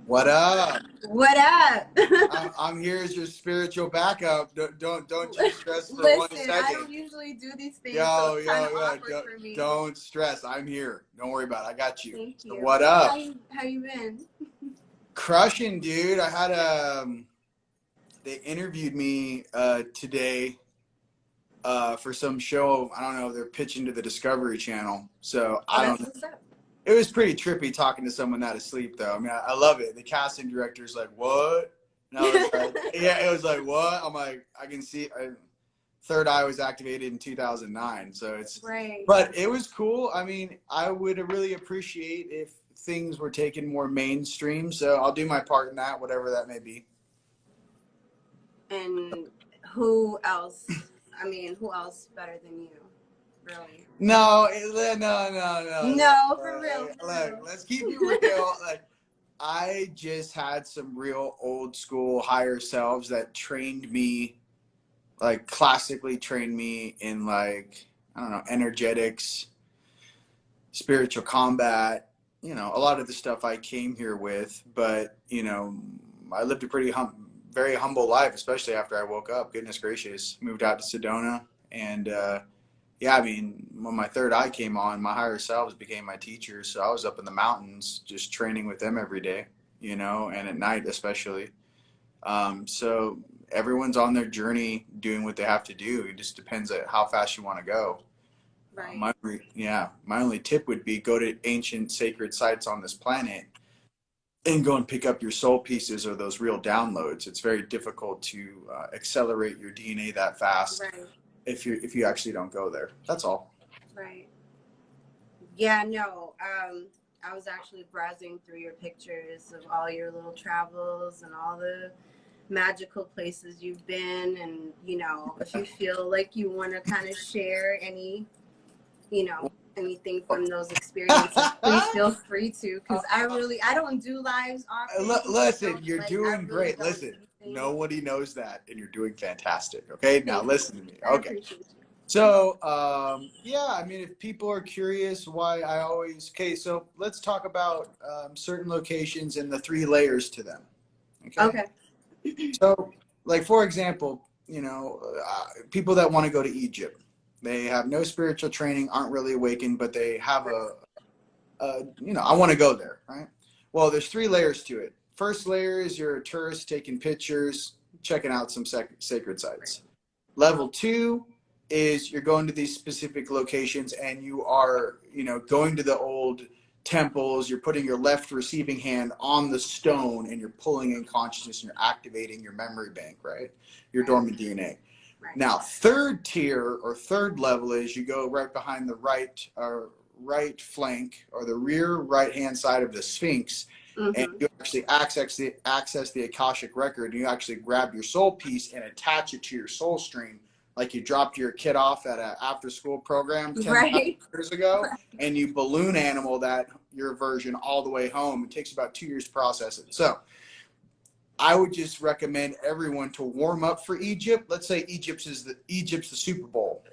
What up? What up? I'm here as your spiritual backup. Don't you stress for Listen, 1 second. I don't usually do these things, Yo, so it's kind of yo, awkward yo, for me. don't stress. I'm here. Don't worry about it. I got you. Thank So you. what up? How you been? Crushing, dude. I had they interviewed me today for some show. I don't know. They're pitching to the Discovery Channel. So I don't know. What's up? It was pretty trippy talking to someone not asleep, though. I mean, I love it. The casting director's like, "What?" And I was like, "Yeah." It was like, "What?" I'm like, "I can see." Third eye was activated in 2009, so it's right. But it was cool. I mean, I would really appreciate if things were taken more mainstream. So I'll do my part in that, whatever that may be. And who else? I mean, who else better than you? Really? No, No, for real. Look, let's keep it real. Like, I just had some real old school higher selves that trained me, like classically trained me in, like, I don't know, energetics, spiritual combat, a lot of the stuff I came here with. But, I lived a pretty very humble life, especially after I woke up. Goodness gracious. Moved out to Sedona. And, yeah, I mean, when my third eye came on, my higher selves became my teachers. So I was up in the mountains just training with them every day, and at night especially. So everyone's on their journey doing what they have to do. It just depends on how fast you want to go. Right. My only tip would be go to ancient sacred sites on this planet and go and pick up your soul pieces or those real downloads. It's very difficult to accelerate your DNA that fast. Right. If you actually don't go there. That's all. Right. Yeah, no. I was actually browsing through your pictures of all your little travels and all the magical places you've been, and if you feel like you want to kind of share anything from those experiences, please feel free to, because I don't do lives often. Listen, you're doing great. Listen, nobody knows that, and you're doing fantastic. Okay, now listen to me. Okay, so yeah, I mean, if people are curious why I always so let's talk about certain locations and the 3 layers to them. Okay. So, like, for example, people that want to go to Egypt, they have no spiritual training, aren't really awakened, but they have I want to go there, right? Well, there's 3 layers to it. First layer is you're a tourist taking pictures, checking out some sacred sites. Level 2 is you're going to these specific locations and you are, going to the old temples. You're putting your left receiving hand on the stone and you're pulling in consciousness and you're activating your memory bank, right? Your dormant DNA. Right. Now, third tier or third level is you go right behind the right flank or the rear right-hand side of the Sphinx, and you actually access the Akashic record, and you actually grab your soul piece and attach it to your soul stream, like you dropped your kid off at an after-school program 10 years ago, and you balloon animal your version all the way home. It takes about 2 years to process it. So I would just recommend everyone to warm up for Egypt. Let's say Egypt's the Super Bowl.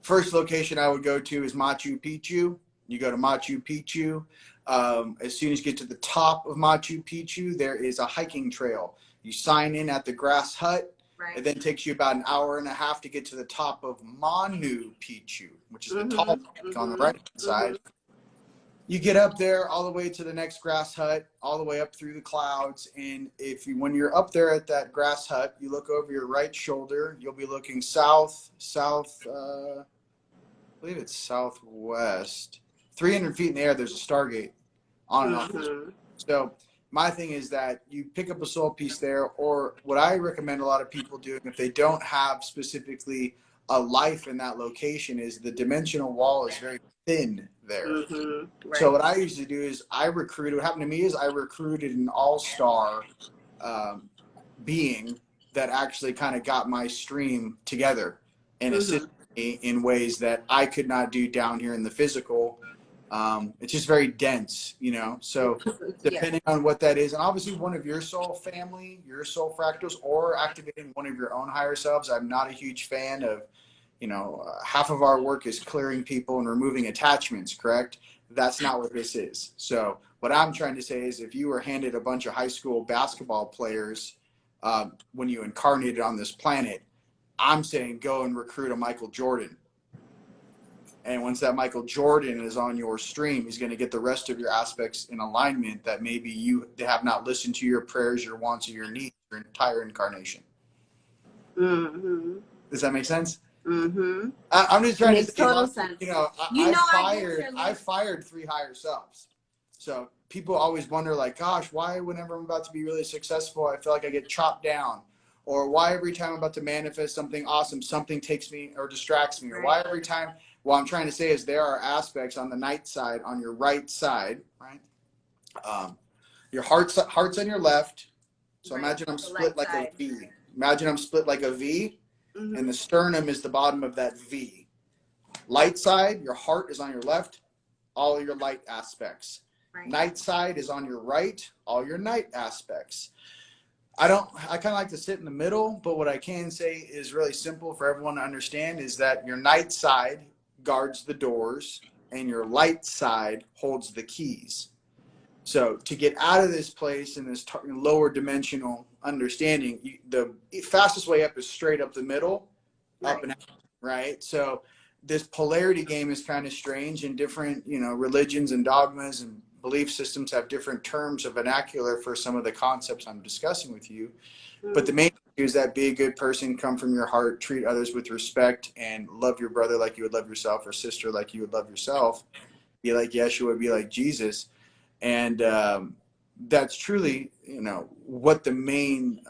First location I would go to is Machu Picchu. You go to Machu Picchu. As soon as you get to the top of Machu Picchu, there is a hiking trail. You sign in at the grass hut. Right. It then takes you about an hour and a half to get to the top of Manu Picchu, which is the tall peak on the right side. You get up there all the way to the next grass hut, all the way up through the clouds. And when you're up there at that grass hut, you look over your right shoulder, you'll be looking south, I believe it's southwest. 300 feet in the air, there's a Stargate on and off. So my thing is that you pick up a soul piece there, or what I recommend a lot of people doing if they don't have specifically a life in that location is the dimensional wall is very thin there. Right. So what I usually do is what happened to me is I recruited an all-star being that actually kind of got my stream together and assisted me in ways that I could not do down here in the physical. It's just very dense, so depending on what that is, and obviously one of your soul family, your soul fractals, or activating one of your own higher selves. I'm not a huge fan of, half of our work is clearing people and removing attachments, correct? That's not what this is. So What I'm trying to say is if you were handed a bunch of high school basketball players when you incarnated on this planet, I'm saying go and recruit a Michael Jordan. And once that Michael Jordan is on your stream, he's going to get the rest of your aspects in alignment that maybe you have not listened to your prayers, your wants, or your needs your entire incarnation. Mm-hmm. Does that make sense? Mm-hmm. I'm just trying to say, total sense. you know, I fired 3 higher selves. So people always wonder, like, gosh, why whenever I'm about to be really successful, I feel like I get chopped down? Or why every time I'm about to manifest something awesome, something takes me or distracts me? Or why every time, what I'm trying to say is there are aspects on the night side, on your right side, right? Your heart's on your left. So imagine I'm split like a V. Imagine I'm split like a V, and the sternum is the bottom of that V. Light side, your heart is on your left, all your light aspects. Night side is on your right, all your night aspects. I kind of like to sit in the middle, but what I can say is really simple for everyone to understand is that your night side guards the doors and your light side holds the keys. So to get out of this place in this lower dimensional understanding, the fastest way up is straight up the middle, up and out, right? So this polarity game is kind of strange, and different, you know, religions and dogmas and belief systems have different terms of vernacular for some of the concepts I'm discussing with you. But the main issue is that be a good person, come from your heart, treat others with respect, and love your brother like you would love yourself, or sister like you would love yourself. Be like Yeshua, be like Jesus. And that's truly, you know, what the main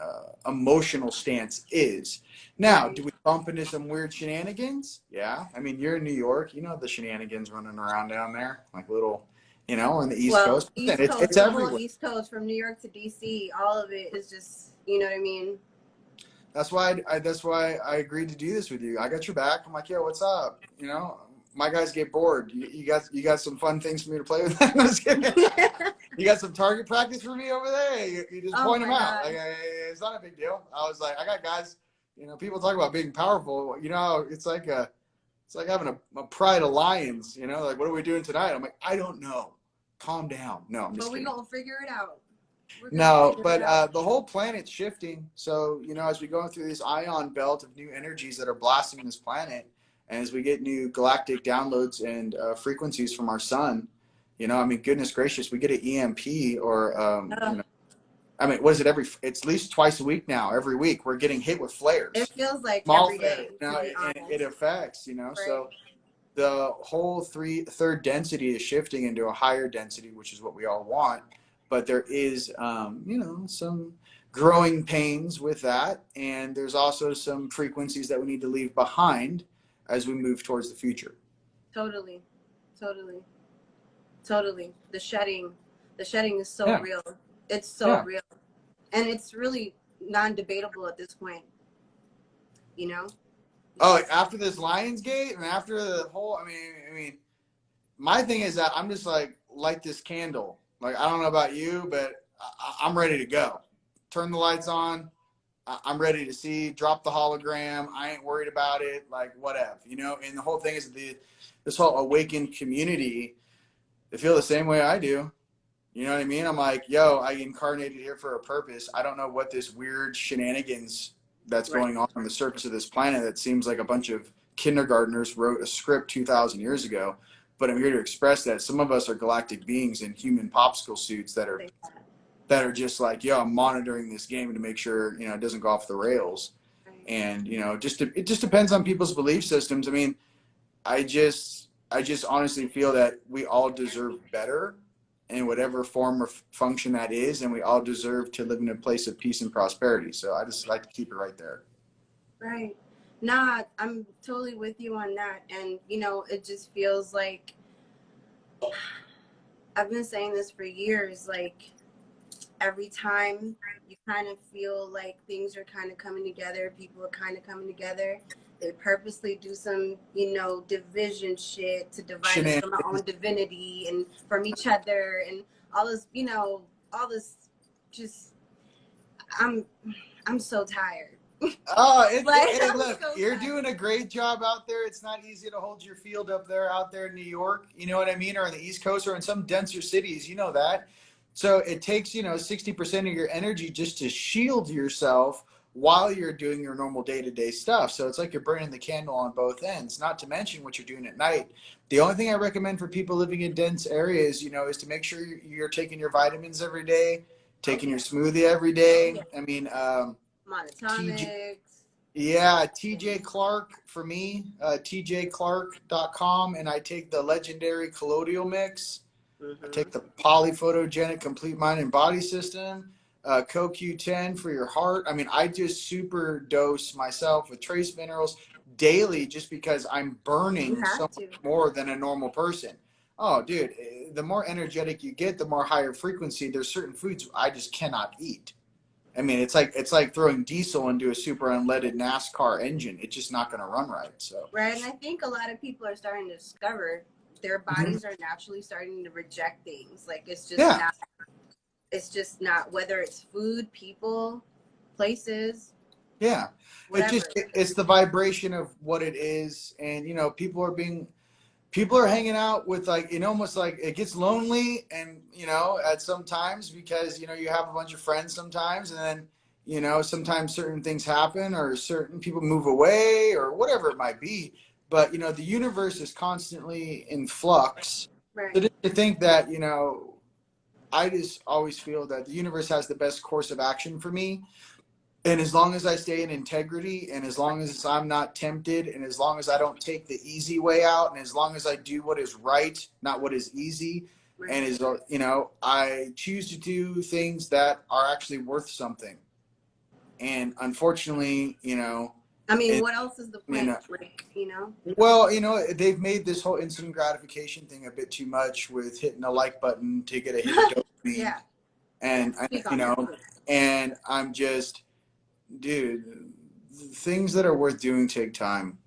emotional stance is. Now, do we bump into some weird shenanigans? Yeah. I mean, you're in New York. You know the shenanigans running around down there, like little, you know, on the East Coast. East Coast, it's the everywhere. whole East Coast, from New York to DC, all of it is just, you know what I mean? That's why I agreed to do this with you. I got your back. I'm like, yo, what's up? You know, my guys get bored. You got some fun things for me to play with? I'm just kidding. You got some target practice for me over there? You just point them out. Like, it's not a big deal. I was like, I got guys. You know, people talk about being powerful. You know, it's like having a pride of lions. You know, like, what are we doing tonight? I'm like, I don't know. Calm down. No, I'm just kidding. But we're gonna figure it out. No, but the whole planet's shifting. So, you know, as we go through this ion belt of new energies that are blasting this planet, and as we get new galactic downloads and frequencies from our sun, you know, I mean, goodness gracious, we get an EMP or, you know, I mean, what is it? It's at least twice a week now. Every week we're getting hit with flares. It feels like small every day. You know, and it affects, you know, so the whole third density is shifting into a higher density, which is what we all want. But there is, you know, some growing pains with that. And there's also some frequencies that we need to leave behind as we move towards the future. Totally. The shedding is so real. It's so real. And it's really non-debatable at this point, you know? Oh, after this Lionsgate and after the whole, I mean, my thing is that I'm just like, light this candle. Like, I don't know about you, but I'm ready to go. Turn the lights on. I'm ready to see. Drop the hologram. I ain't worried about it. Like, whatever, you know. And the whole thing is this whole awakened community, they feel the same way I do. You know what I mean? I'm like, yo, I incarnated here for a purpose. I don't know what this weird shenanigans that's going on the surface of this planet that seems like a bunch of kindergartners wrote a script 2,000 years ago. But I'm here to express that some of us are galactic beings in human popsicle suits that are just like, yo, I'm monitoring this game to make sure, you know, it doesn't go off the rails. And, you know, it just depends on people's belief systems. I mean, I just honestly feel that we all deserve better in whatever form or function that is, and we all deserve to live in a place of peace and prosperity. So I just like to keep it right there. Right. Nah, I'm totally with you on that. And, you know, it just feels like, I've been saying this for years, like, every time you kind of feel like things are kind of coming together, people are kind of coming together, they purposely do some, you know, division shit to divide us from our own divinity and from each other and all this, you know, all this just, I'm so tired. Oh, Like, hey, I'm look, so you're tired. doing a great job out there. It's not easy to hold your field up there, out there in New York. You know what I mean? Or on the East Coast or in some denser cities. You know that. So it takes, 60% of your energy just to shield yourself while you're doing your normal day-to-day stuff. So it's like you're burning the candle on both ends, not to mention what you're doing at night. The only thing I recommend for people living in dense areas, is to make sure you're taking your vitamins every day, taking your smoothie every day. I mean, TJ, Monotonics. yeah, TJ Clark for me, tjclark.com, and I take the legendary colloidal mix. I take the polyphotogenic complete mind and body system, CoQ10 for your heart. I mean, I just super dose myself with trace minerals daily just because I'm You burning so have much to. more than a normal person. Oh, dude, the more energetic you get, the more higher frequency. There's certain foods I just cannot eat. I mean, it's like throwing diesel into a super unleaded NASCAR engine. It's just not going to run right. So Right, and I think a lot of people are starting to discover their bodies are naturally starting to reject things. Like yeah, it's just not, whether it's food, people, places, yeah. whatever. It's the vibration of what it is, and people are hanging out with, like, almost like it gets lonely, and at some times, because you have a bunch of friends sometimes, and then sometimes certain things happen or certain people move away or whatever it might be. But the universe is constantly in flux. So Right. just to think that I just always feel that the universe has the best course of action for me. And as long as I stay in integrity, and as long as I'm not tempted, and as long as I don't take the easy way out, and as long as I do what is right, not what is easy, Right. and I choose to do things that are actually worth something. And unfortunately, I mean, and what else is the I mean, point? Like. well, they've made this whole instant gratification thing a bit too much with hitting a like button to get a hit of dopamine. Yeah. And Speak on that. and I'm just, dude, things that are worth doing take time.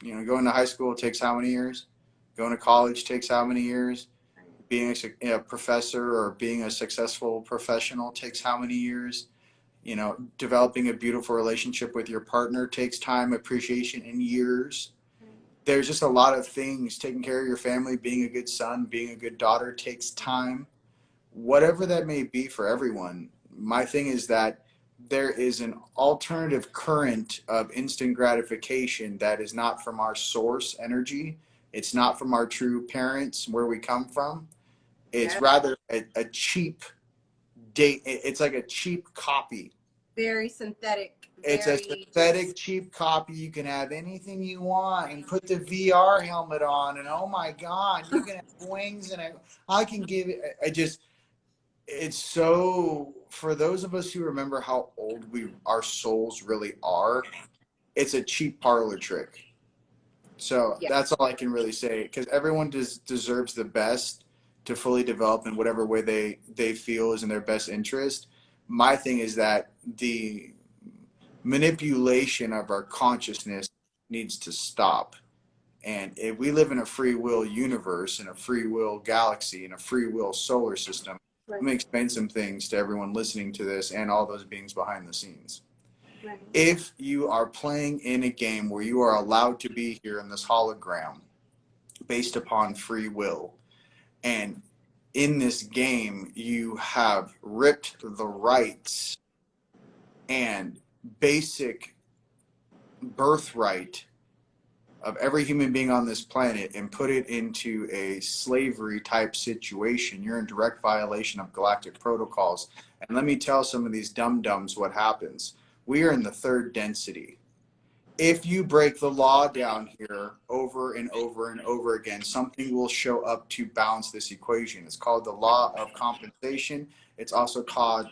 Going to high school takes how many years? Going to college takes how many years? Being a professor or being a successful professional takes how many years? Developing a beautiful relationship with your partner takes time, appreciation, and years. There's just a lot of things. Taking care of your family, being a good son, being a good daughter takes time. Whatever that may be for everyone, my thing is that there is an alternative current of instant gratification that is not from our source energy. It's not from our true parents, where we come from. It's Yeah. rather a cheap date. It's like a cheap copy. Very synthetic. It's a Very synthetic, just. cheap copy. You can have anything you want and put the VR helmet on, and oh my God, you can have wings, and I can give it. It's so, for those of us who remember how old our souls really are, it's a cheap parlor trick. So Yeah. that's all I can really say, because everyone deserves the best to fully develop in whatever way they feel is in their best interest. My thing is that the manipulation of our consciousness needs to stop. And if we live in a free will universe, in a free will galaxy, in a free will solar system, Right. let me explain some things to everyone listening to this and all those beings behind the scenes. Right. If you are playing in a game where you are allowed to be here in this hologram based upon free will, and in this game you have ripped the rights and basic birthright of every human being on this planet and put it into a slavery type situation, you're in direct violation of galactic protocols. And let me tell some of these dum-dums what happens. We are in the third density. If you break the law down here over and over and over again, something will show up to balance this equation. It's called the law of compensation. It's also called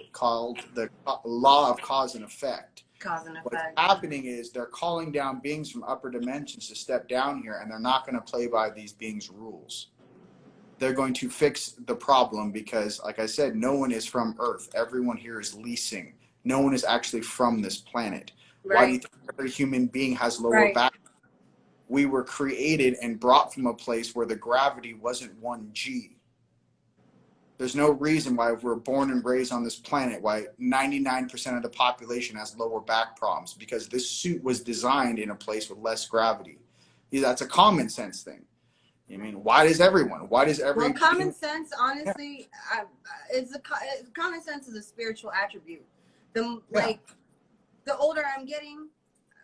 the law of cause and effect. Cause and What's effect. happening is they're calling down beings from upper dimensions to step down here, and they're not going to play by these beings' rules. They're going to fix the problem because, like I said, no one is from Earth. Everyone here is leasing. No one is actually from this planet. Right. Why do you think every human being has lower Right. back? We were created and brought from a place where the gravity wasn't 1G. There's no reason why, if we're born and raised on this planet, why 99% of the population has lower back problems, because this suit was designed in a place with less gravity. That's a common sense thing. I mean, why does Well, every common sense, honestly, common sense is a spiritual attribute. Like, the older I'm getting,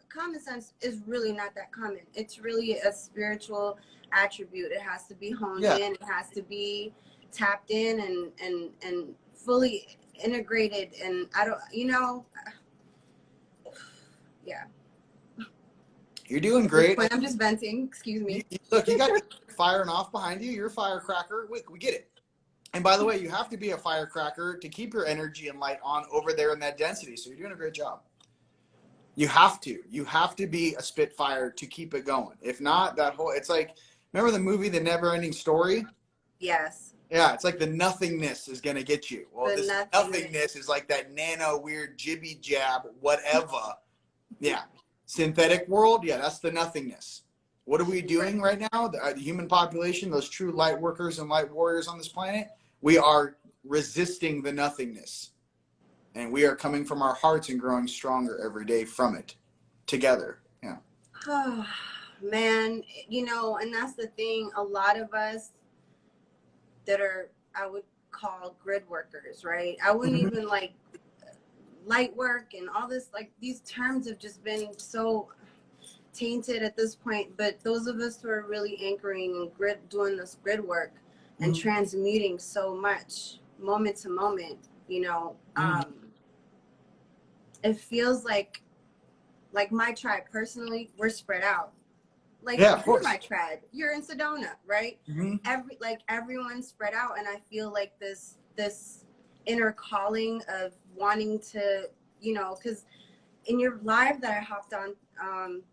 common sense is really not that common. It's really a spiritual attribute. It has to be honed in. It has to be tapped in and fully integrated. And I don't, yeah. You're doing great. I'm just venting. Excuse me. Look, you got firing off behind you. You're a firecracker. We get it. And by the way, you have to be a firecracker to keep your energy and light on over there in that density. So you're doing a great job. You have to be a spitfire to keep it going. If not, it's like, remember the movie The Never Ending Story? Yes. Yeah, it's like the nothingness is going to get you. Well, this nothingness is like that nano weird jibby jab, whatever. Yeah. Synthetic world. Yeah, that's the nothingness. What are we doing right now? The human population, those true light workers and light warriors on this planet, we are resisting the nothingness. And we are coming from our hearts and growing stronger every day from it together. Yeah. Oh, man, and that's the thing. A lot of us that are, I would call grid workers, right? I wouldn't even like light work and all this, like these terms have just been so tainted at this point. But those of us who are really anchoring and doing this grid work and transmuting so much moment to moment, it feels like my tribe personally, we're spread out. Like, you're my tribe. You're in Sedona, right? Everyone's spread out, and I feel like this inner calling of wanting to, because in your live that I hopped on,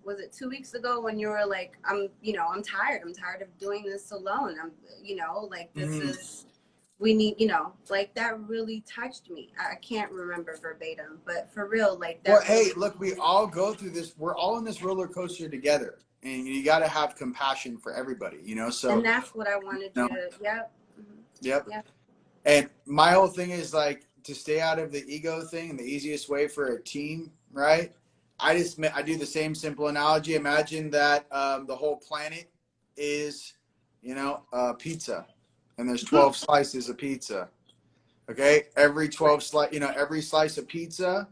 was it 2 weeks ago, when you were like, I'm tired. I'm tired of doing this alone. This is, we need, like, that really touched me. I can't remember verbatim, but for real, like that. Well, hey, look, we all go through this. We're all in this roller coaster together, and you got to have compassion for everybody, So, and that's what I wanted you to. Yep. Yep. And my whole thing is like to stay out of the ego thing, and the easiest way for a team, right? I do the same simple analogy. Imagine that the whole planet is, pizza. And there's 12 slices of pizza. Okay. Every 12 every slice of pizza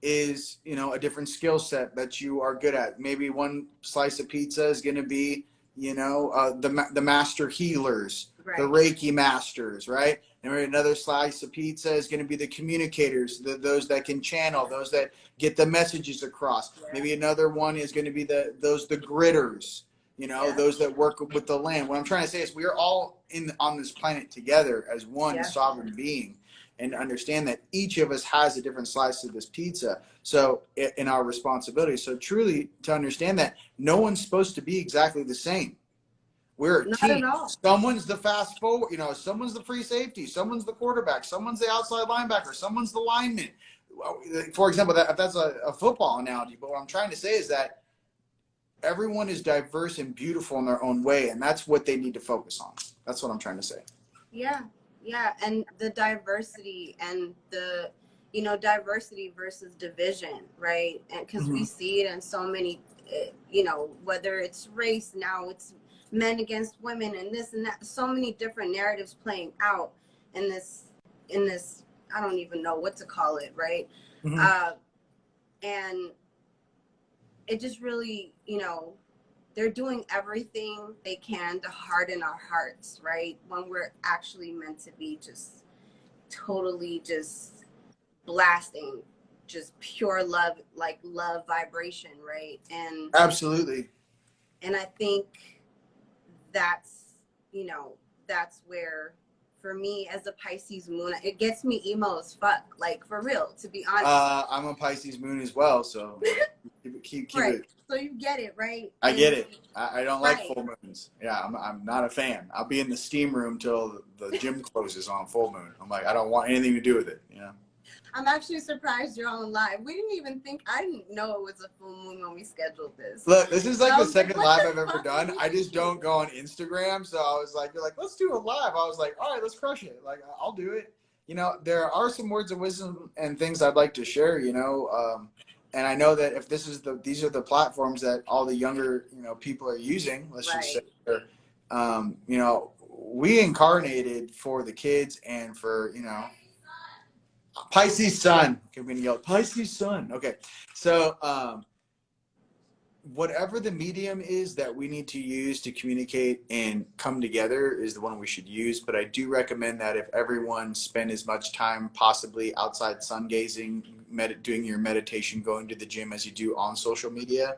is, a different skill set that you are good at. Maybe one slice of pizza is going to be, the master healers, the Reiki masters, right? And another slice of pizza is going to be the communicators, those that can channel, those that get the messages across. Maybe another one is going to be the gritters. Those that work with the land. What I'm trying to say is we are all on this planet together as one sovereign being, and understand that each of us has a different slice of this pizza. So in our responsibility. So truly to understand that no one's supposed to be exactly the same. We're a team. Someone's the fast forward, someone's the free safety, someone's the quarterback, someone's the outside linebacker, someone's the lineman. For example, that's a football analogy. But what I'm trying to say is that everyone is diverse and beautiful in their own way, and that's what they need to focus on. That's what I'm trying to say. Yeah, and the diversity and the, diversity versus division, right? And because we see it in so many, whether it's race, now it's men against women, and this and that, so many different narratives playing out in this, I don't even know what to call it, right? And it just really, they're doing everything they can to harden our hearts, right? When we're actually meant to be just totally just blasting, just pure love, like love vibration, right? And absolutely. And I think that's, that's where, for me as a Pisces moon, it gets me emo as fuck, like for real, to be honest. I'm a Pisces moon as well, so keep right. it. So you get it, right? I get it. I don't like full moons. Yeah, I'm not a fan. I'll be in the steam room till the gym closes on full moon. I'm like, I don't want anything to do with it. I'm actually surprised you're on live. We didn't even think, I didn't know it was a full moon when we scheduled this. Look, this is like So the second live I've ever done. I just don't go on Instagram. So I was like, you're like, let's do a live. I was like, all right, let's crush it. Like, I'll do it. You know, there are some words of wisdom and things I'd like to share, you know. And I know that if these are the platforms that all the younger, you know, people are using, let's just say, you know, we incarnated for the kids and for, you know, Pisces sun. Okay, we're gonna yell Pisces sun. Okay, so whatever the medium is that we need to use to communicate and come together is the one we should use. But I do recommend that if everyone spend as much time possibly outside sun gazing, doing your meditation, going to the gym as you do on social media.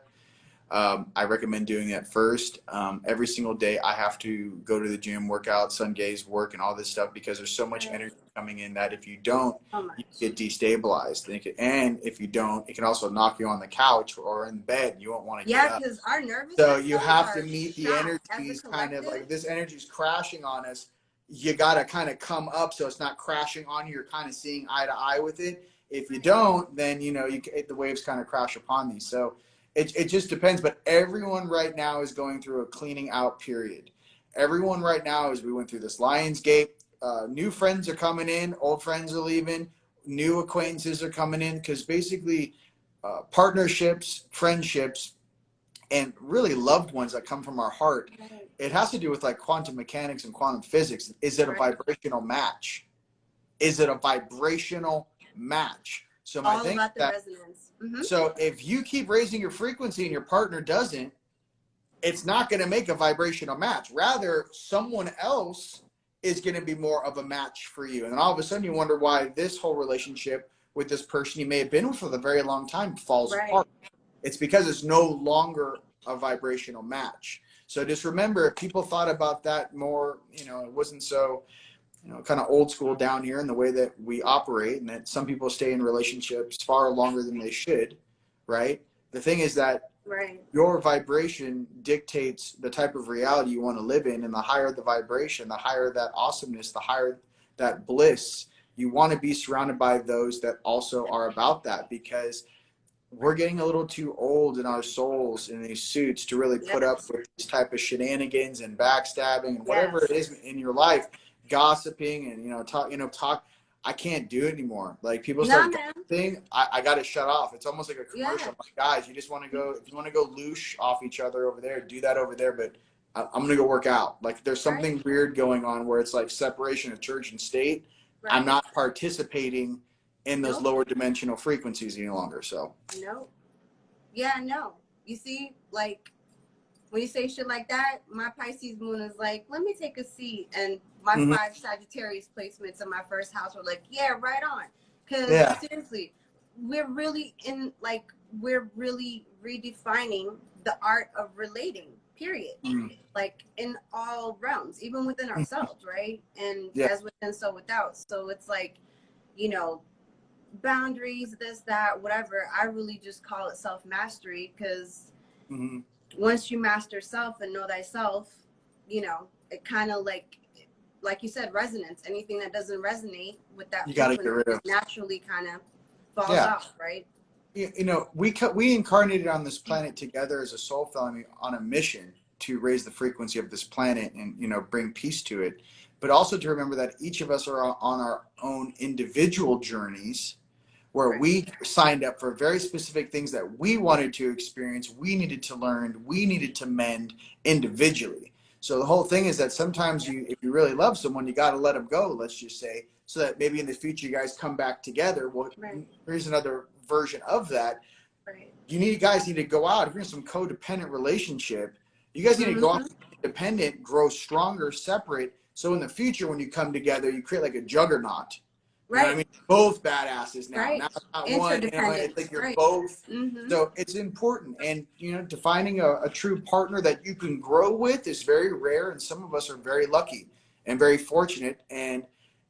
I recommend doing that first. Every single day I have to go to the gym, work out, sun gaze, work, and all this stuff because there's so much energy coming in that if you don't, you get destabilized. And if you don't, it can also knock you on the couch or in bed. You won't want to get up. Because our nervous So you have to meet the energies kind of like this energy's crashing on us. You got to kind of come up so it's not crashing on you. You're kind of seeing eye to eye with it. If you don't, then, you know, the waves kind of crash upon these. So it just depends, but everyone right now is going through a cleaning out period. Everyone right now, as we went through this Lionsgate, new friends are coming in, old friends are leaving, new acquaintances are coming in, because basically partnerships, friendships, and really loved ones that come from our heart, it has to do with like quantum mechanics and quantum physics. Is it a vibrational match? Is it a vibrational match? So my thing about the that, resonance. So if you keep raising your frequency and your partner doesn't, it's not going to make a vibrational match. Rather, someone else is going to be more of a match for you. And then all of a sudden you wonder why this whole relationship with this person you may have been with for a very long time falls apart. It's because it's no longer a vibrational match. So just remember, if people thought about that more, you know, it wasn't so, you know, kind of old school down here in the way that we operate, and that some people stay in relationships far longer than they should, right? The thing is that your vibration dictates the type of reality you want to live in, and the higher the vibration, the higher that awesomeness, the higher that bliss. You want to be surrounded by those that also are about that, because we're getting a little too old in our souls in these suits to really put up with this type of shenanigans and backstabbing and whatever it is in your life, gossiping and talk. I can't do it anymore. Like people start gossiping, I got to shut off. It's almost like a commercial. Like, guys, you just want to go, if you want to go loosh off each other over there, do that over there. But I'm going to go work out. Like there's something weird going on where it's like separation of church and state. I'm not participating in those lower dimensional frequencies any longer. So you see, like when you say shit like that, my Pisces moon is like, let me take a seat. And my 5 Sagittarius placements in my first house were like, yeah, right on. Because seriously, we're really redefining the art of relating, period. Like in all realms, even within ourselves, right? And as within, so without. So it's like, you know, boundaries, this, that, whatever. I really just call it self-mastery, because once you master self and know thyself, you know, it kind of like you said, resonance. Anything that doesn't resonate with that, you gotta get rid of. Naturally kind of falls off, right? You know, we incarnated on this planet together as a soul family on a mission to raise the frequency of this planet and, you know, bring peace to it. But also to remember that each of us are on our own individual journeys, where we signed up for very specific things that we wanted to experience, we needed to learn, we needed to mend individually. So the whole thing is that sometimes if you really love someone, you got to let them go, let's just say, so that maybe in the future you guys come back together. Well, here's another version of that. You guys need to go out. If you're in some codependent relationship, you guys need to go out independent, grow stronger, separate. So in the future, when you come together, you create like a juggernaut. You know what I mean? Both badasses now. Not one. You know, it's like you're both. So it's important. And, you know, defining a true partner that you can grow with is very rare. And some of us are very lucky and very fortunate. And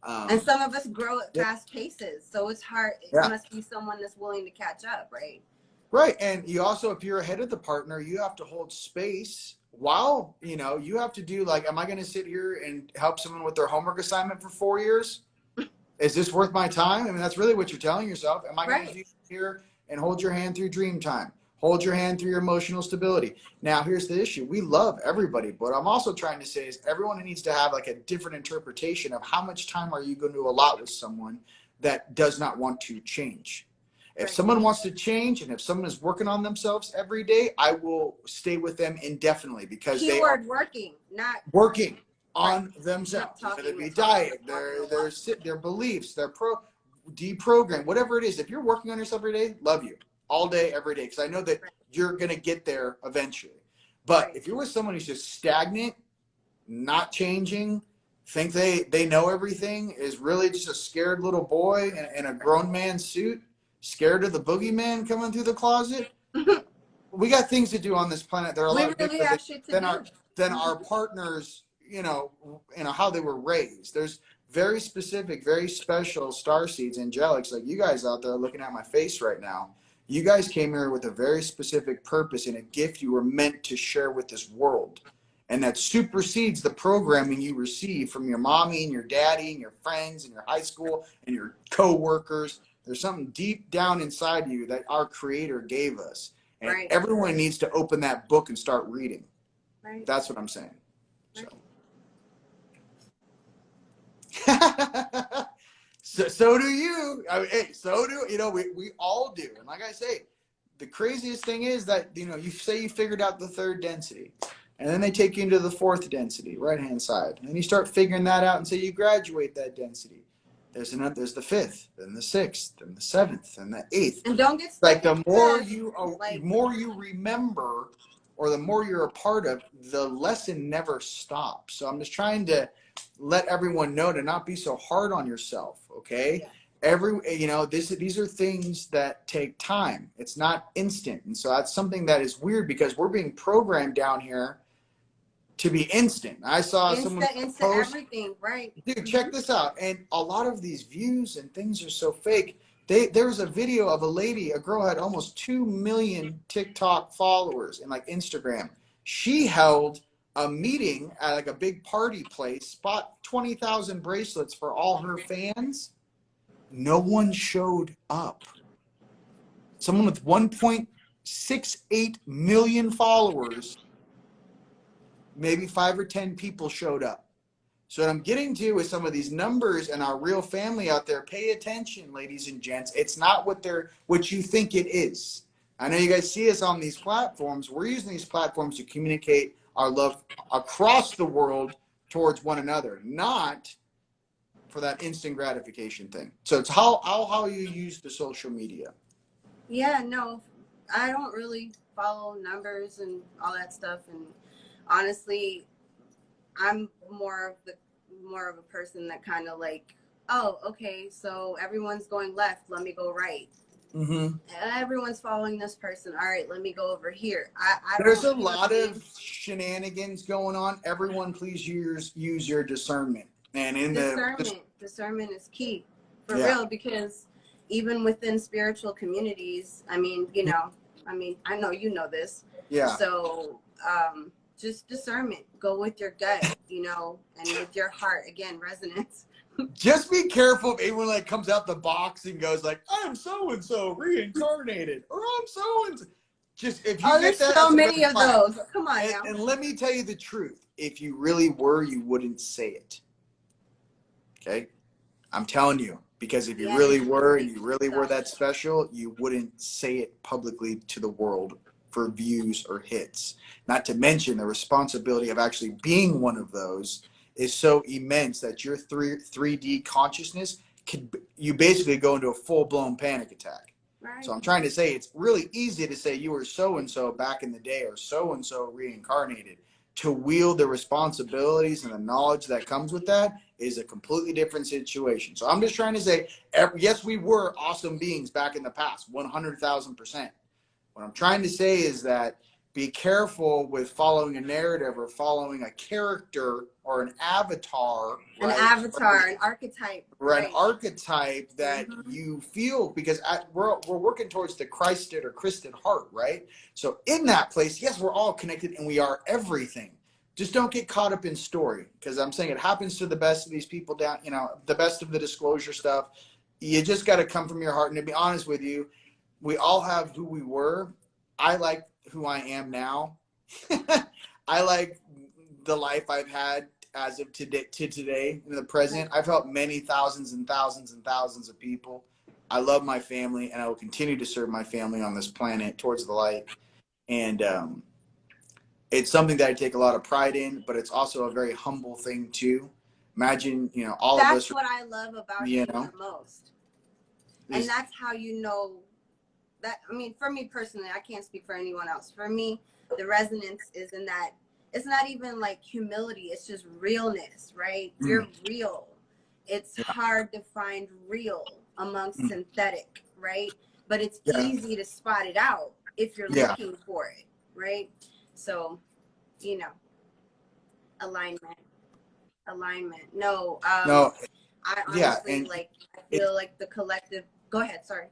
some of us grow at fast paces. So it's hard. It must be someone that's willing to catch up, right? Right. And you also, if you're ahead of the partner, you have to hold space while, you know, you have to do like, am I going to sit here and help someone with their homework assignment for 4 years? Is this worth my time? I mean, that's really what you're telling yourself. Am I going to Right. do here and hold your hand through dream time? Hold your hand through your emotional stability. Now, here's the issue. We love everybody, but I'm also trying to say is everyone needs to have like a different interpretation of how much time are you going to allot with someone that does not want to change. If Right. someone wants to change and if someone is working on themselves every day, I will stay with them indefinitely because they are Keyword working, not working on right. themselves, Not whether it talking be and talking diet, and talking. their beliefs, their deprogram, whatever it is. If you're working on yourself every day, love you all day, every day, because I know that Right. you're gonna get there eventually. But Right. if you're with someone who's just stagnant, not changing, think they know everything, is really just a scared little boy in a grown man suit, scared of the boogeyman coming through the closet, we got things to do on this planet that are a We lot really bigger have shit to than do. our partners, how they were raised. There's very specific, very special star seeds, angelics, like you guys out there looking at my face right now. You guys came here with a very specific purpose and a gift you were meant to share with this world. And that supersedes the programming you receive from your mommy and your daddy and your friends and your high school and your co-workers. There's something deep down inside you that our creator gave us. And Right. everyone needs to open that book and start reading. Right. That's what I'm saying. Right. So do you. I mean, hey, so do we all do. And like I say, the craziest thing is that you say you figured out the third density, and then they take you into the fourth density, right hand side, and then you start figuring that out, and say you graduate that density. There's the fifth, then the sixth, then the seventh, and the eighth. And don't get stuck Like the in more fifth, more you remember, or the more you're a part of, the lesson never stops. So I'm just trying to let everyone know to not be so hard on yourself. Okay. Yeah. These are things that take time. It's not instant. And so that's something that is weird because we're being programmed down here to be instant. I saw someone Instant post, everything, right? dude, check this out. And a lot of these views and things are so fake. There was a video of a girl had almost 2 million TikTok followers and like Instagram. She held a meeting at like a big party place, bought 20,000 bracelets for all her fans. No one showed up. Someone with 1.68 million followers, maybe 5 or 10 people showed up. So what I'm getting to with some of these numbers and our real family out there, pay attention, ladies and gents. It's not what you think it is. I know you guys see us on these platforms. We're using these platforms to communicate our love across the world towards one another, not for that instant gratification thing. So it's how you use the social media. Yeah, no, I don't really follow numbers and all that stuff. And honestly, I'm more of a person that kind of like, oh, okay, so everyone's going left, let me go right. Mm-hmm. Everyone's following this person. All right, let me go over here. I There's a don't, lot of shenanigans going on. Everyone, please use your discernment. And discernment is key for yeah. real, because even within spiritual communities, I mean, I know you know this. Yeah. So just discernment. Go with your gut, and with your heart. Again, resonance. Just be careful if anyone like comes out the box and goes like, I'm so and so reincarnated, or I'm so and so. Just if you get There's that, so that's a many red of flag. those. Come on now. And let me tell you the truth. If you really were, you wouldn't say it. Okay? I'm telling you. Because if you really were and you really were that special, you wouldn't say it publicly to the world for views or hits. Not to mention the responsibility of actually being one of those is so immense that your 3D consciousness you basically go into a full-blown panic attack. Right. So I'm trying to say it's really easy to say you were so-and-so back in the day or so-and-so reincarnated. To wield the responsibilities and the knowledge that comes with that is a completely different situation. So I'm just trying to say, yes, we were awesome beings back in the past, 100,000%. What I'm trying to say is that be careful with following a narrative or following a character or an avatar, an right? avatar, an archetype, right? An archetype that mm-hmm. you feel, because we're working towards the Christed or Christed heart, right? So in that place, yes, we're all connected and we are everything. just don't get caught up in story, because I'm saying it happens to the best of these people down, you know, the best of the disclosure stuff. You just got to come from your heart. And to be honest with you, we all have who we were. I like who I am now. I like the life I've had as of today, in the present. I've helped many thousands and thousands and thousands of people. I love my family, and I will continue to serve my family on this planet towards the light. And it's something that I take a lot of pride in, but it's also a very humble thing too. Imagine, you know, all of us. That's what I love about you the most. And that's how you know that, I mean, for me personally, I can't speak for anyone else. For me, the resonance is in that it's not even like humility, it's just realness, right? You're real. It's hard to find real amongst synthetic, right? But it's easy to spot it out if you're looking for it, right? So, you know, alignment. No, no, I honestly, like, I feel like the collective, go ahead, sorry.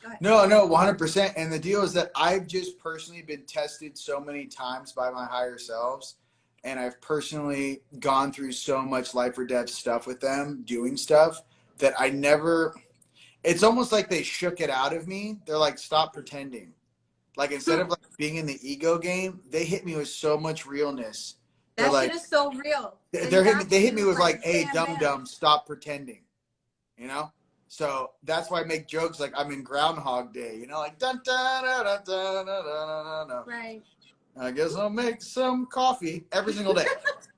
Go ahead. No, 100%. And the deal is that I've just personally been tested so many times by my higher selves. And I've personally gone through so much life or death stuff with them, doing stuff that I never, it's almost like they shook it out of me. They're like, stop pretending. Like, instead of like being in the ego game, they hit me with so much realness. They're that like, shit is so real. They hit me with like, hey, dum-dum, stop pretending. You know? So that's why I make jokes like I'm in Groundhog Day, you know, like dun dun dun dun dun dun dun dun. Right. I guess I'll make some coffee every single day.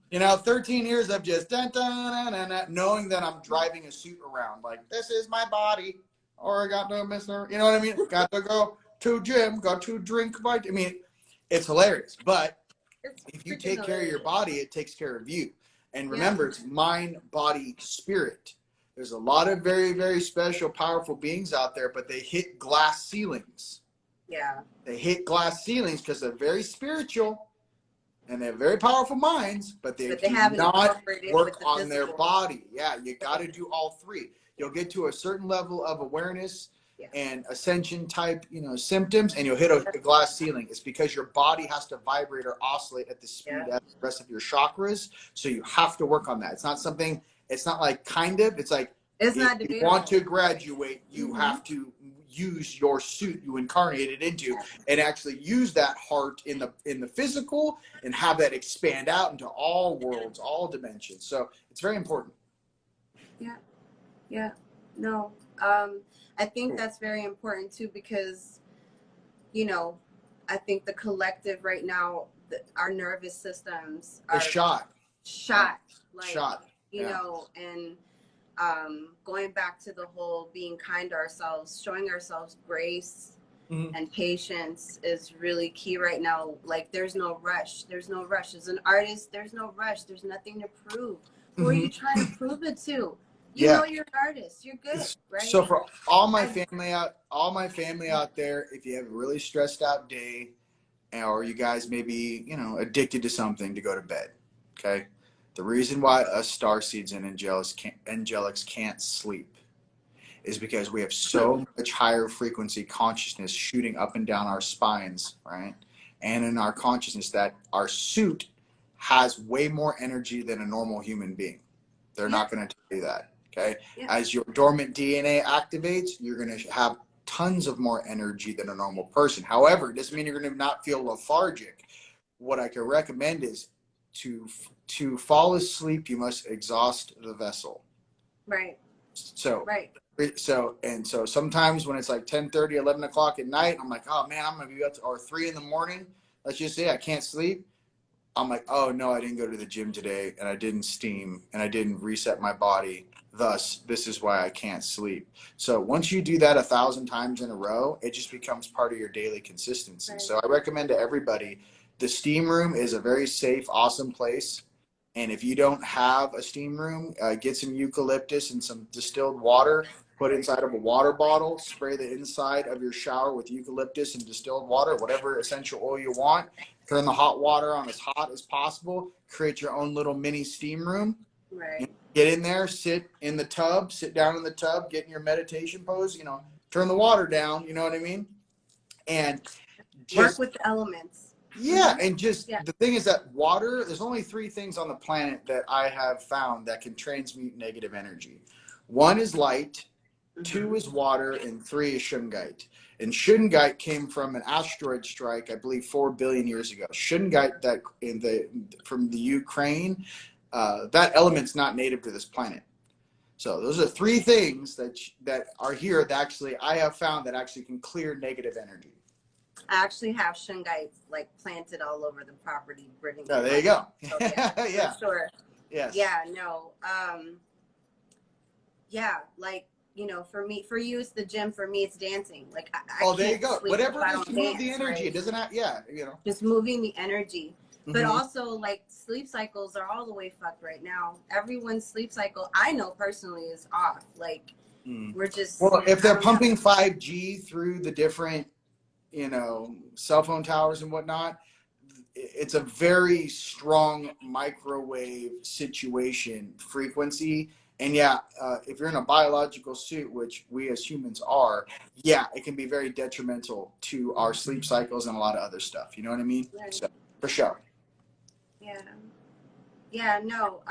You know, 13 years of just dun dun dun dun, knowing that I'm driving a suit around, like this is my body, or I got to miss her. You know what I mean? Got to go to gym, got to drink my. I mean, it's hilarious, but if you take care of your body, it takes care of you. And remember, it's mind, body, spirit. There's a lot of very, very special, powerful beings out there, but they hit glass ceilings. Yeah. They hit glass ceilings because they're very spiritual and they have very powerful minds, but they do not work on their body. Yeah, you got to do all three. You'll get to a certain level of awareness and ascension type, you know, symptoms, and you'll hit a glass ceiling. It's because your body has to vibrate or oscillate at the speed of the rest of your chakras. So you have to work on that. It's not something. It's not like kind of. It's like if you want to graduate, you have to use your suit you incarnated into and actually use that heart in the physical and have that expand out into all worlds, all dimensions. So it's very important. Yeah. No. I think that's very important too, because, you know, I think the collective right now, our nervous systems are shot. You know, and going back to the whole being kind to ourselves, showing ourselves grace and patience is really key right now. Like, there's no rush. As an artist, there's no rush. There's nothing to prove. Who are you trying to prove it to? You know you're an artist. You're good, right? So for all my family out there, if you have a really stressed out day, or you guys may be, you know, addicted to something, to go to bed. Okay. The reason why us starseeds and angelics can't sleep is because we have so much higher frequency consciousness shooting up and down our spines, right? And in our consciousness, that our suit has way more energy than a normal human being. They're not going to tell you that. Okay. As your dormant DNA activates, you're going to have tons of more energy than a normal person. However, it doesn't mean you're going to not feel lethargic. What I can recommend is to fall asleep, you must exhaust the vessel. Right. So sometimes when it's like 10:30, 11 o'clock at night, I'm like, oh man, I'm going to be up to, or 3 in the morning. Let's just say I can't sleep. I'm like, oh no, I didn't go to the gym today, and I didn't steam, and I didn't reset my body. Thus, this is why I can't sleep. So once you do that 1,000 times in a row, it just becomes part of your daily consistency. Right. So I recommend to everybody, the steam room is a very safe, awesome place. And if you don't have a steam room, get some eucalyptus and some distilled water, put inside of a water bottle, spray the inside of your shower with eucalyptus and distilled water, whatever essential oil you want. Turn the hot water on as hot as possible. Create your own little mini steam room. Right. Get in there, sit in the tub, sit down in the tub, get in your meditation pose, you know, turn the water down, you know what I mean? And just work with the elements. Yeah, and just Yeah. the thing is that water, there's only three things on the planet that I have found that can transmute negative energy. One is light, two is water, and three is shungite. And shungite came from an asteroid strike, I believe, 4 billion years ago. Shungite, that from the Ukraine, that element's not native to this planet. So those are three things that are here that actually I have found that actually can clear negative energy. I actually have shungite like planted all over the property. Oh, there you go. So, yeah, Yeah. for sure. Yes. Yeah, no. Yeah, like, you know, for you, it's the gym. For me, it's dancing. Like, I There you can't go. sleep Whatever if I it is don't to move dance, the energy. right? It doesn't have, yeah, you know. Just moving the energy. But Mhm. also, like, sleep cycles are all the way fucked right now. Everyone's sleep cycle, I know personally, is off. Like, we're just. Well, if they're I don't know. pumping 5G through the different, you know, cell phone towers and whatnot, it's a very strong microwave situation frequency. And yeah, if you're in a biological suit, which we as humans are, yeah, it can be very detrimental to our sleep cycles and a lot of other stuff. You know what I mean? Right. So, for sure. Yeah. Yeah, no.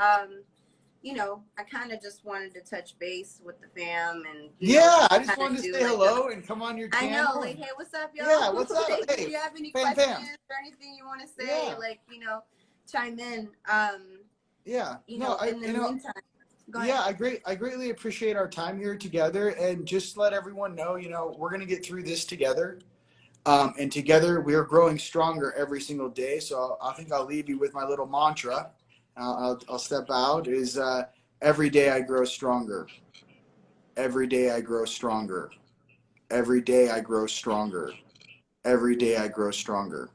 You know, I kind of just wanted to touch base with the fam, and I just wanted to say hello and come on your channel. I know, like, hey, what's up, y'all? Yeah, what's up? Like, Hey, do you have any fam, questions or anything you want to say? Yeah. Like, you know, chime in. Yeah. You know, in the meantime, go ahead. Yeah, I greatly appreciate our time here together, and just let everyone know, you know, we're gonna get through this together. And together we're growing stronger every single day. So I think I'll leave you with my little mantra. I'll step out is every day I grow stronger. Every day I grow stronger. Every day I grow stronger. Every day I grow stronger.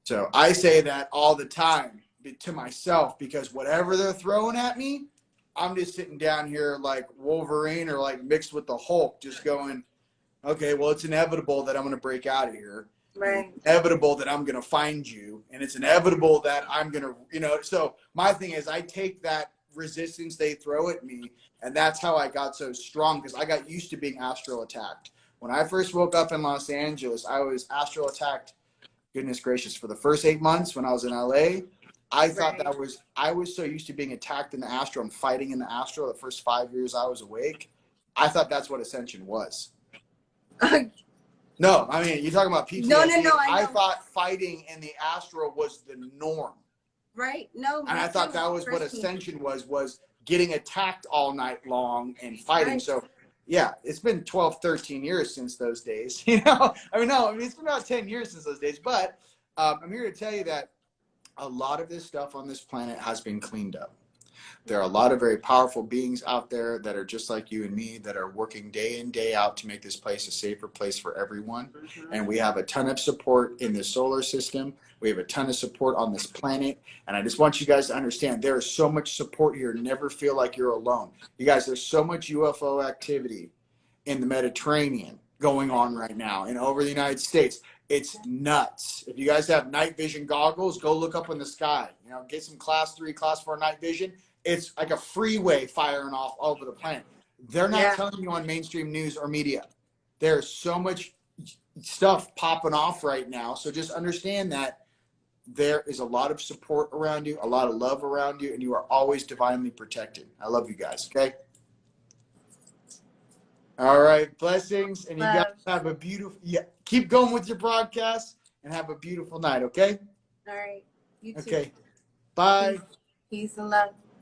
So I say that all the time to myself, because whatever they're throwing at me, I'm just sitting down here like Wolverine or like mixed with the Hulk, just going, okay, well, it's inevitable that I'm going to break out of here. Right. It's inevitable that I'm going to find you. And it's inevitable that I'm going to, you know, so my thing is I take that resistance they throw at me, and that's how I got so strong, because I got used to being astral attacked. When I first woke up in Los Angeles, I was astral attacked, goodness gracious, for the first 8 months when I was in LA. I thought that I was so used to being attacked in the astral and fighting in the astral the first 5 years I was awake. I thought that's what ascension was. No, I mean, you're talking about PTSD. No, I thought fighting in the astral was the norm. Right? No. And I thought that was what ascension was getting attacked all night long and fighting. Right. So, yeah, it's been 12, 13 years since those days. You know, it's been about 10 years since those days. But I'm here to tell you that a lot of this stuff on this planet has been cleaned up. There are a lot of very powerful beings out there that are just like you and me, that are working day in, day out to make this place a safer place for everyone. Mm-hmm. And we have a ton of support in the solar system. We have a ton of support on this planet. And I just want you guys to understand there is so much support here. Never feel like you're alone. You guys, there's so much UFO activity in the Mediterranean going on right now and over the United States. It's nuts. If you guys have night vision goggles, go look up in the sky. You know, get some class 3, class 4 night vision. It's like a freeway firing off all over the planet. They're not telling you on mainstream news or media. There's so much stuff popping off right now. So just understand that there is a lot of support around you, a lot of love around you, and you are always divinely protected. I love you guys, okay? All right, blessings. And you guys have a beautiful, keep going with your broadcast and have a beautiful night, okay? All right. You too. Okay. Bye. Peace and love.